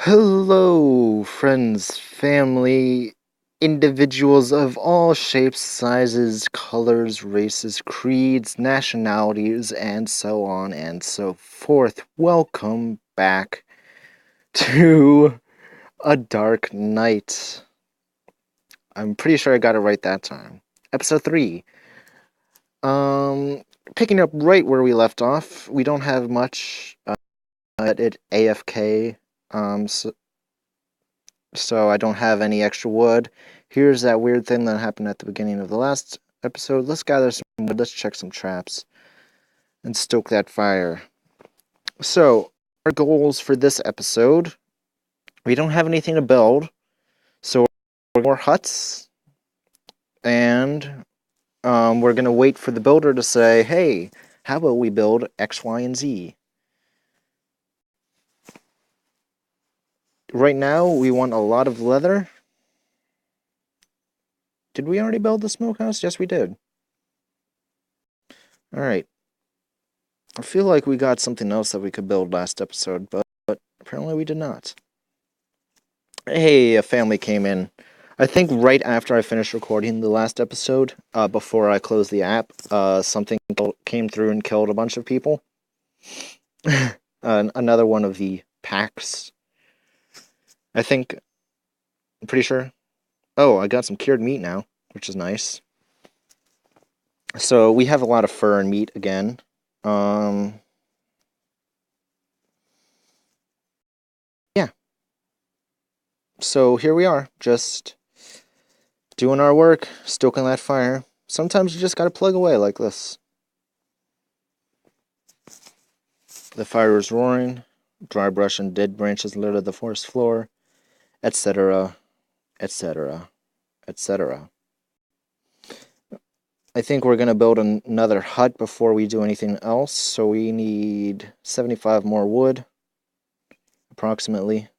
Hello, friends, family, individuals of all shapes, sizes, colors, races, creeds, nationalities, and so on and so forth. Welcome back to A Dark Night. I'm pretty sure I got it right that time. Episode 3. Um, Picking up right where we left off. We don't have much at AFK. So I don't have any extra wood. Here's that weird thing that happened at the beginning of the last episode. Let's gather some wood, let's check some traps, and stoke that fire. So, our goals for this episode, we don't have anything to build, so more huts, and we're going to wait for the builder to say, hey, how about we build X, Y, and Z? Right now, we want a lot of leather. Did we already build the smokehouse? Yes, we did. Alright. I feel like we got something else that we could build last episode, but apparently we did not. Hey, a family came in. I think right after I finished recording the last episode, before I closed the app, something came through and killed a bunch of people. Another one of the packs. I think, I'm pretty sure. Oh, I got some cured meat now, which is nice. So we have a lot of fur and meat again. Yeah. So here we are, just doing our work, stoking that fire. Sometimes you just gotta plug away like this. The fire is roaring, dry brush and dead branches litter the forest floor, etc., etc., etc. I think we're gonna build another hut before we do anything else, so we need 75 more wood, approximately.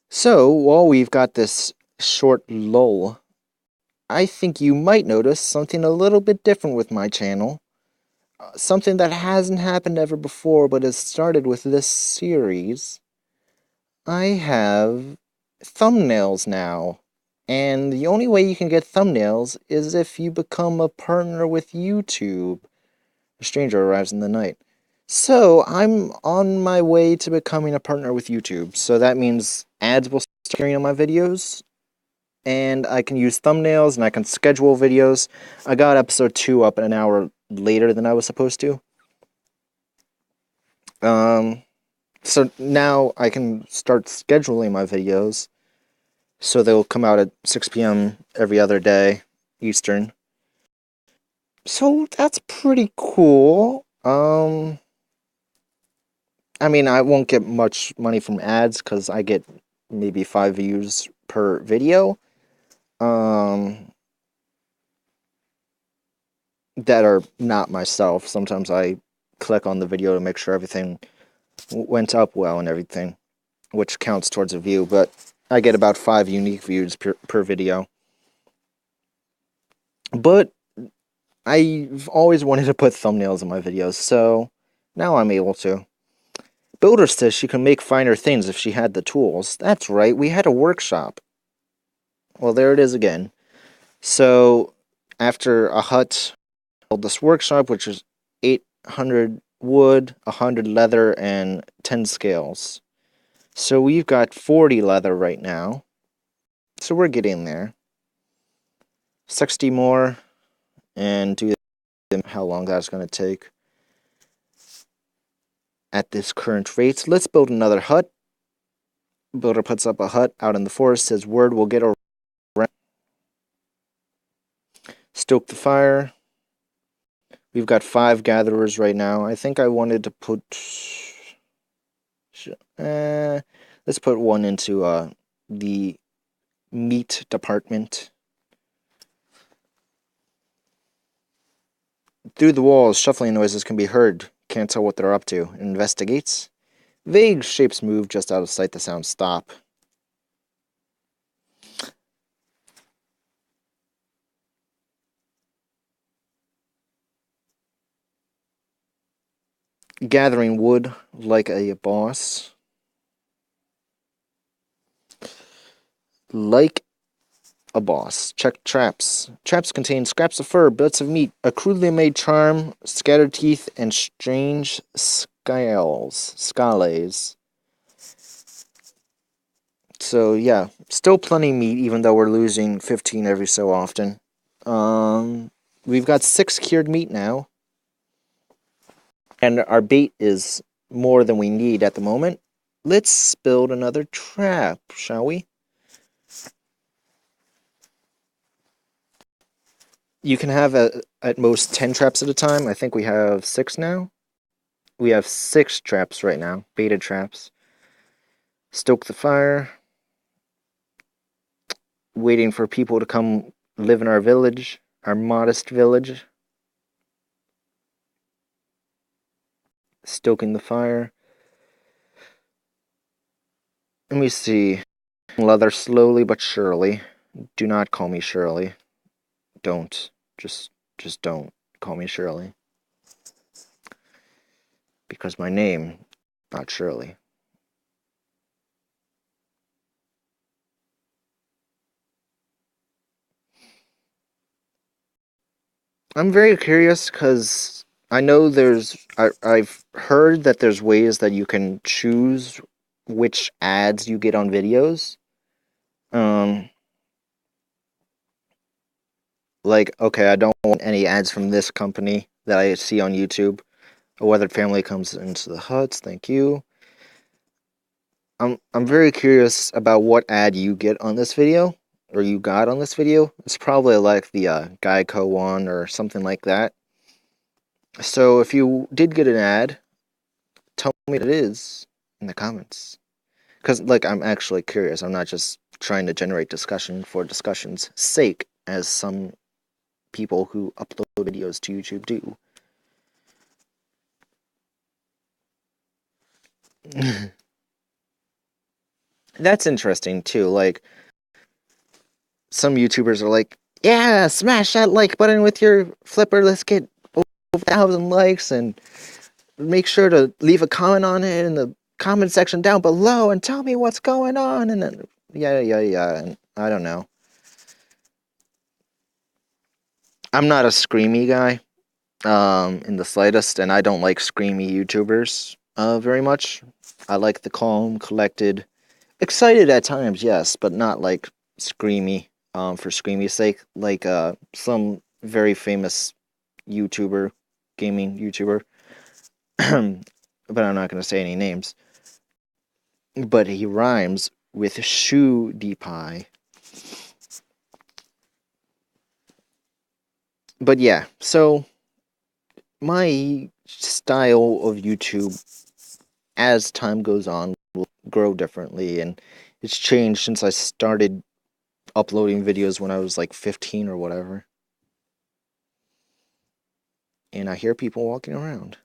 So, while we've got this short lull, I think you might notice something a little bit different with my channel. Something that hasn't happened ever before, but has started with this series. I have thumbnails now. And the only way you can get thumbnails is if you become a partner with YouTube. A stranger arrives in the night. So, I'm on my way to becoming a partner with YouTube. So that means ads will start appearing on my videos, and I can use thumbnails, and I can schedule videos. I got episode 2 up an hour later than I was supposed to. So now I can start scheduling my videos, so they'll come out at 6 p.m. every other day, Eastern. So that's pretty cool. I mean, I won't get much money from ads, because I get maybe 5 views per video. That are not myself. Sometimes I click on the video to make sure everything went up well and everything, which counts towards a view, but I get about 5 unique views per video. But I've always wanted to put thumbnails in my videos, so now I'm able to. Builder says she can make finer things if she had the tools. That's right, we had a workshop. Well, there it is again. So, after a hut, build this workshop, which is 800 wood, 100 leather, and 10 scales. So we've got 40 leather right now. So we're getting there. 60 more, and do how long that's going to take. At this current rate, let's build another hut. Builder puts up a hut out in the forest, says word will get around. Stoke the fire. We've got 5 gatherers right now. I think I wanted to put... let's put one into the meat department. Through the walls, shuffling noises can be heard. Can't tell what they're up to. Investigates. Vague shapes move just out of sight. The sounds stop. gathering wood like a boss. Like a boss. Check traps. Traps contain scraps of fur, bits of meat, a crudely made charm, scattered teeth, and strange scales. So yeah, still plenty meat, even though we're losing 15 every so often. We've got 6 cured meat now, and our bait is more than we need at the moment. Let's build another trap, shall we? You can have at most 10 traps at a time. I think we have 6 now. We have 6 traps right now, baited traps. Stoke the fire. Waiting for people to come live in our village, our modest village. Stoking the fire. Let me see. Leather slowly but surely. Do not call me Shirley. Don't. Just don't call me Shirley. Because my name, not Shirley. I'm very curious because I know I've heard that there's ways that you can choose which ads you get on videos. Like, okay, I don't want any ads from this company that I see on YouTube. A weathered family comes into the huts, thank you. I'm very curious about what ad you get on this video, or you got on this video. It's probably like the Geico one or something like that. So if you did get an ad, tell me what it is in the comments. Because, like, I'm actually curious. I'm not just trying to generate discussion for discussion's sake, as some people who upload videos to YouTube do. That's interesting too. Like, some YouTubers are like, yeah, smash that like button with your flipper. Let's get over 1,000 likes, and make sure to leave a comment on it in the comment section down below and tell me what's going on. And then, yeah. And I don't know. I'm not a screamy guy, in the slightest, and I don't like screamy YouTubers, very much. I like the calm, collected, excited at times, yes, but not like screamy, for screamy's sake, like some very famous YouTuber, gaming YouTuber, but I'm not going to say any names. But he rhymes with shoe pie. But yeah, so my style of YouTube as time goes on will grow differently, and it's changed since I started uploading videos when I was like 15 or whatever. And I hear people walking around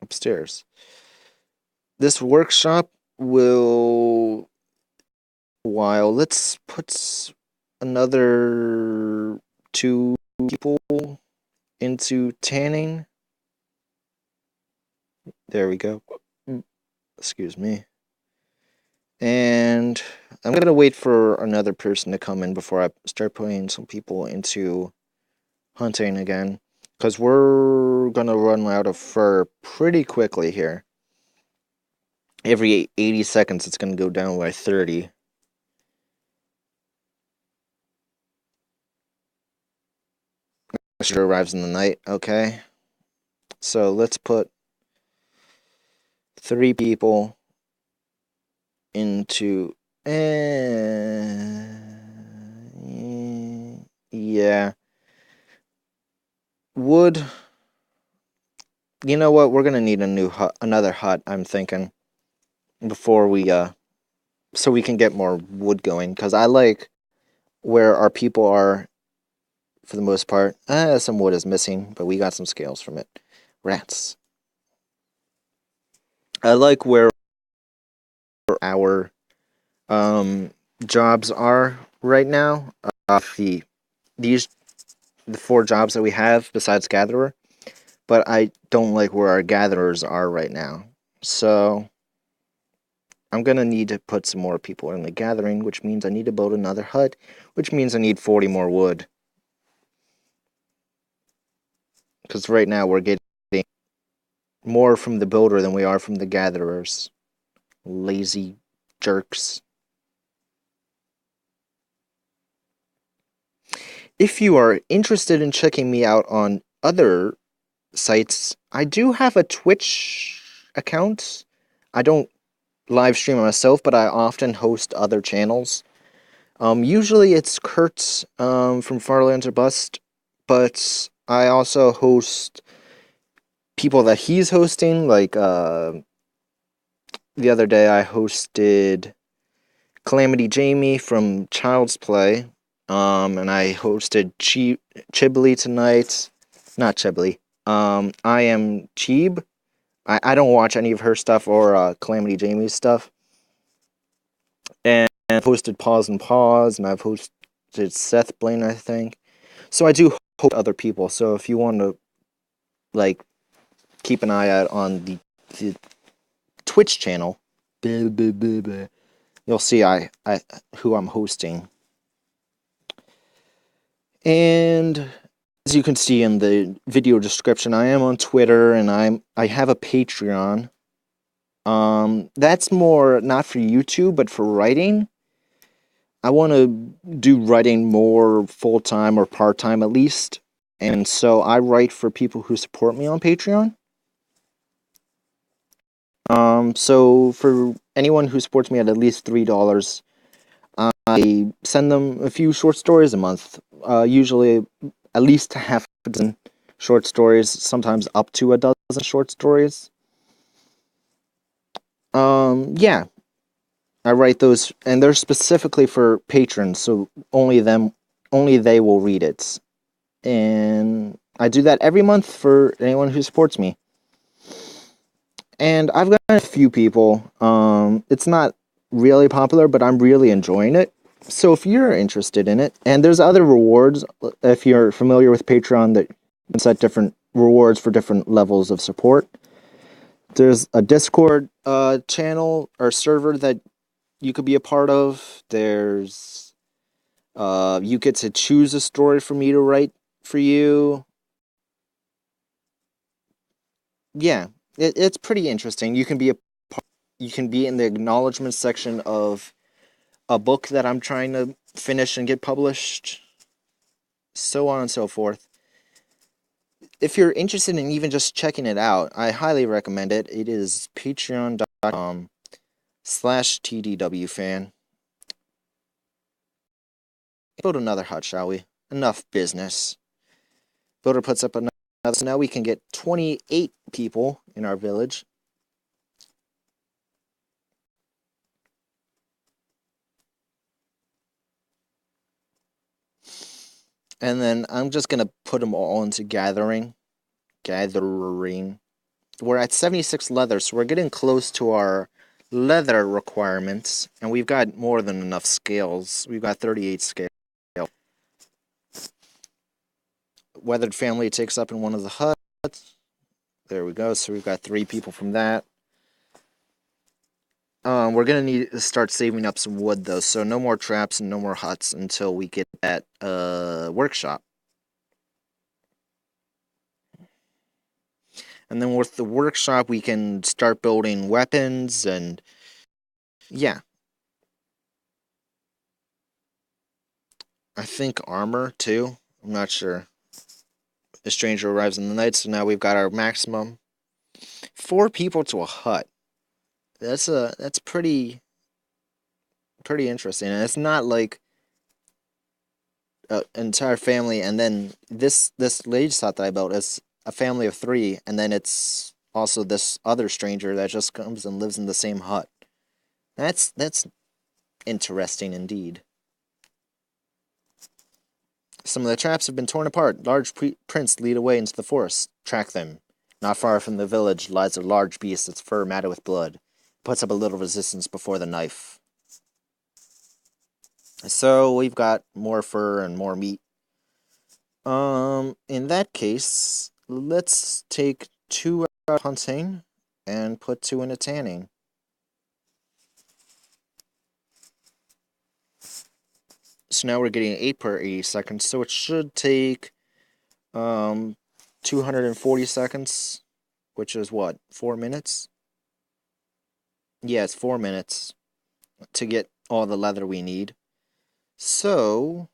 upstairs. This workshop will while let's put another 2 people into tanning. There we go. Excuse me. And I'm gonna wait for another person to come in before I start putting some people into hunting again, because we're gonna run out of fur pretty quickly here. Every 80 seconds it's gonna go down by 30. Sure arrives in the night. Okay, so let's put 3 people into yeah, wood. You know what, we're gonna need a new hut, another hut, I'm thinking, before we so we can get more wood going, because I like where our people are for the most part. Some wood is missing, but we got some scales from it. Rats. I like where our jobs are right now. These the 4 jobs that we have besides gatherer, but I don't like where our gatherers are right now. So I'm gonna need to put some more people in the gathering, which means I need to build another hut, which means I need 40 more wood. Because right now we're getting more from the builder than we are from the gatherers. Lazy jerks. If you are interested in checking me out on other sites, I do have a Twitch account. I don't live stream myself, but I often host other channels. Usually it's Kurt from Farlands or Bust, but I also host people that he's hosting. Like the other day, I hosted Calamity Jamie from Child's Play, and I hosted Chibli tonight. Not Chibli. I am Cheeb. I don't watch any of her stuff or Calamity Jamie's stuff. And I've hosted Pause and Pause, and I've hosted Seth Blaine, I think. So I do host other people. So if you want to, like, keep an eye out on the Twitch channel, you'll see who I'm hosting. And as you can see in the video description, I am on Twitter, and I have a Patreon. That's more not for YouTube, but for writing. I want to do writing more full-time or part-time at least. And so I write for people who support me on Patreon. So for anyone who supports me at least $3, I send them a few short stories a month. Usually at least half a dozen short stories, sometimes up to a dozen short stories. Yeah. I write those, and they're specifically for patrons, so only they will read it. And I do that every month for anyone who supports me. And I've got a few people. It's not really popular, but I'm really enjoying it. So if you're interested in it, and there's other rewards, if you're familiar with Patreon, that you can set different rewards for different levels of support. There's a Discord channel or server that you could be a part of. There's you get to choose a story for me to write for you. Yeah, it's pretty interesting. You can be in the acknowledgement section of a book that I'm trying to finish and get published, so on and so forth. If you're interested in even just checking it out, I highly recommend it. It is patreon.com/TDW fan. Build another hut, shall we? Enough business. Builder puts up another, so now we can get 28 people in our village. And then I'm just going to put them all into gathering. We're at 76 leather, so we're getting close to our leather requirements. And we've got more than enough scales. We've got 38 scales. Weathered family takes up in one of the huts. There we go. So we've got 3 people from that. We're going to need to start saving up some wood, though. So no more traps and no more huts until we get that workshop. And then with the workshop, we can start building weapons and... yeah. I think armor, too. I'm not sure. A stranger arrives in the night, so now we've got our maximum. 4 people to a hut. That's pretty interesting. And it's not like an entire family, and then this ladies' hut that I built is a family of 3, and then it's also this other stranger that just comes and lives in the same hut. That's interesting indeed. Some of the traps have been torn apart. Large prints lead away into the forest. Track them. Not far from the village lies a large beast, its fur matted with blood. It puts up a little resistance before the knife. So we've got more fur and more meat. In that case, let's take 2 out of hunting and put 2 into tanning. So now we're getting 8 per 80 seconds, so it should take 240 seconds, which is what, 4 minutes? Yeah, it's 4 minutes to get all the leather we need. So,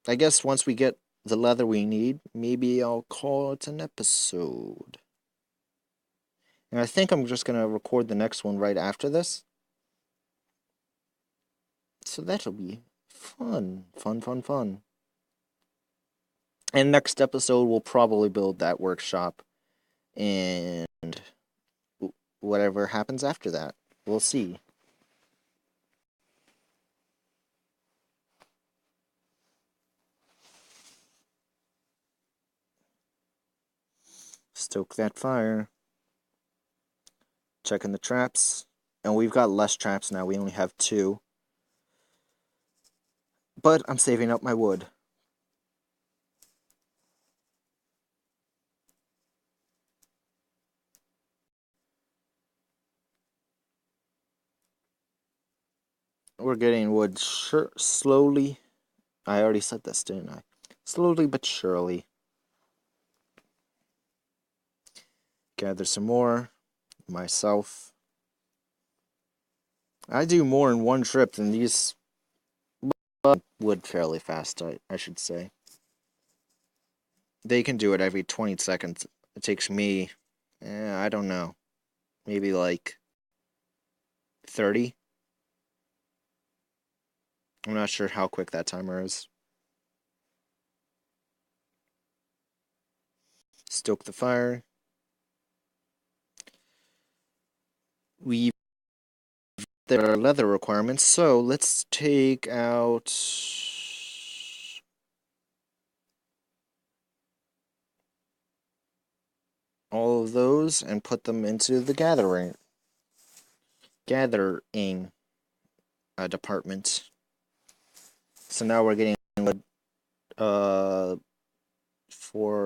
I guess once we get the leather we need, maybe I'll call it an episode. And I think I'm just going to record the next one right after this. So that'll be fun. Fun. And next episode, we'll probably build that workshop. And whatever happens after that, we'll see. Stoke that fire. Checking the traps. And we've got less traps now. We only have 2. But I'm saving up my wood. We're getting wood slowly. I already said this, didn't I? Slowly but surely. Gather some more. Myself. I do more in one trip than these wood fairly fast, I should say. They can do it every 20 seconds. It takes me, I don't know, maybe like 30. I'm not sure how quick that timer is. Stoke the fire. There are leather requirements, so let's take out all of those and put them into the gathering department. So now we're getting 4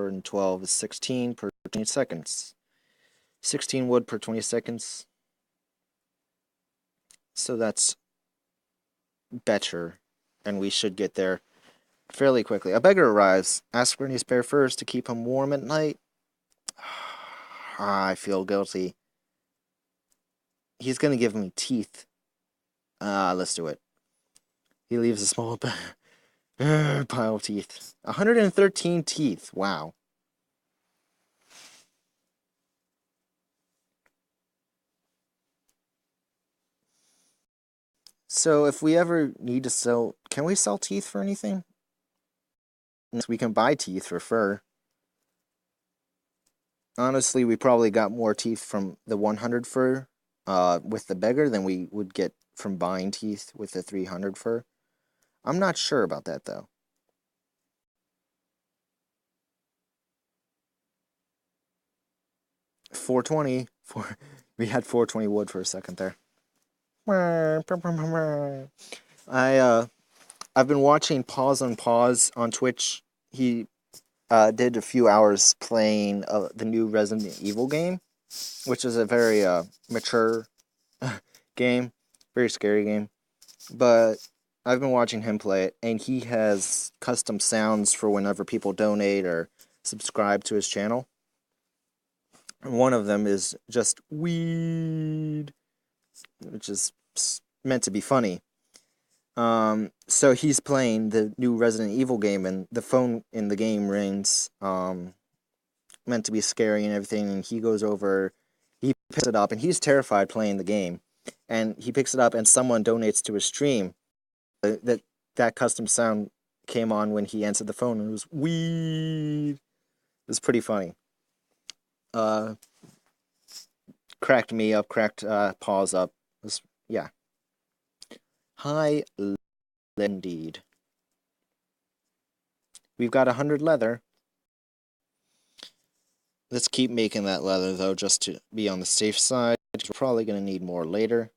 and 12 is 16 per 20 seconds. 16 wood per 20 seconds. So that's better, and we should get there fairly quickly. A beggar arrives. Ask for any spare furs to keep him warm at night. I feel guilty. He's gonna give me teeth. Let's do it. He leaves a small pile of teeth. 113 teeth. Wow. So if we ever need to sell, can we sell teeth for anything? We can buy teeth for fur. Honestly, we probably got more teeth from the 100 fur with the beggar than we would get from buying teeth with the 300 fur. I'm not sure about that, though. 420. We had 420 wood for a second there. I've been watching Pause on Pause on Twitch. He did a few hours playing the new Resident Evil game, which is a very mature game, very scary game. But I've been watching him play it, and he has custom sounds for whenever people donate or subscribe to his channel. And one of them is just weed, which is meant to be funny. So he's playing the new Resident Evil game, and the phone in the game rings, meant to be scary and everything, and he goes over, he picks it up, and he's terrified playing the game, and he picks it up, and someone donates to his stream. That custom sound came on when he answered the phone, and it was weed. It was pretty funny. Cracked me up, cracked Paws up. It was, yeah. Hi, indeed. We've got 100 leather. Let's keep making that leather, though, just to be on the safe side. We're probably going to need more later.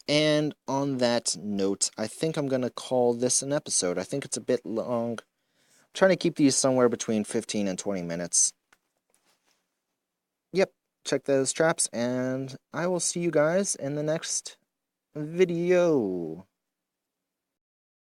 And on that note, I think I'm going to call this an episode. I think it's a bit long, Trying to keep these somewhere between 15 and 20 minutes. Yep, check those traps, and I will see you guys in the next video.